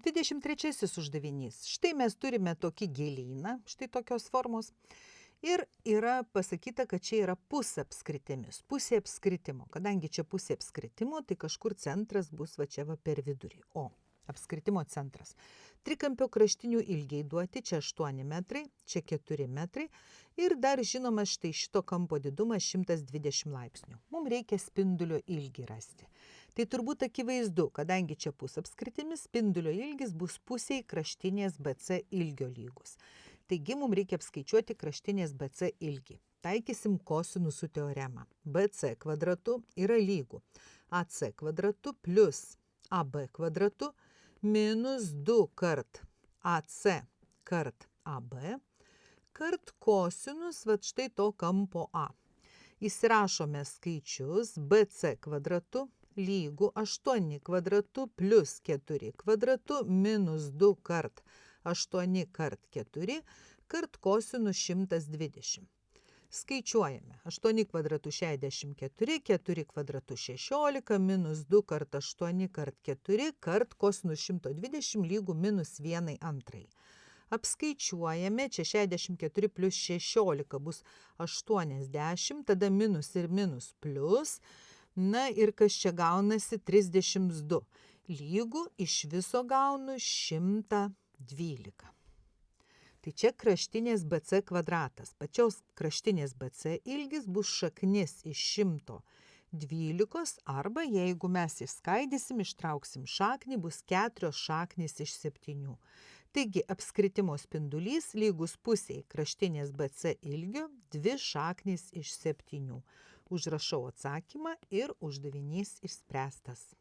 23 uždavinys. Štai mes turime tokį gėlyną, štai tokios formos. Ir yra pasakyta, kad čia yra pusė apskritimis, pusė apskritimo. Kadangi čia pusė apskritimo, tai kažkur centras bus va čia va per vidurį. O apskritimo centras. Trikampio kraštinių ilgiai duoti, čia 8 metrai, čia 4 metrai ir dar žinoma štai šito kampo didumas 120 laipsnių. Mums reikia spindulio ilgį rasti. Tai turbūt akivaizdu, kadangi čia pusapskritimis, spindulio ilgis bus pusiai kraštinės BC ilgio lygus. Taigi mums reikia apskaičiuoti kraštinės BC ilgį. Taikysim kosinusų teoremą. BC kvadratu yra lygu AC kvadratu plus AB kvadratu minus 2 kart AC kart AB kart kosinus vat štai to kampo A. Įsirašome skaičius BC kvadratu lygu 8 kvadratu plus 4 kvadratu minus 2 kart 8 kart 4 kart kosinus 120. Skaičiuojame. 8 kvadratu 64, 4 kvadratu 16, minus 2 kart 8 kart 4 kart kosinus 120 lygų minus 1 antrai. Apskaičiuojame, čia 64 plus 16 bus 80, tada minus ir minus plus. Na ir kas čia gaunasi 32. Lygų iš viso gaunu 112. Tai čia kraštinės BC kvadratas. Pačios kraštinės BC ilgis bus šaknis iš 112 arba jeigu mes išskaidysim, ištrauksim šaknį, bus 4 šaknys iš 7. Taigi apskritimo spindulys lygus pusiai kraštinės BC ilgio 2 šaknys iš 7. Užrašau atsakymą ir uždavinys išspręstas.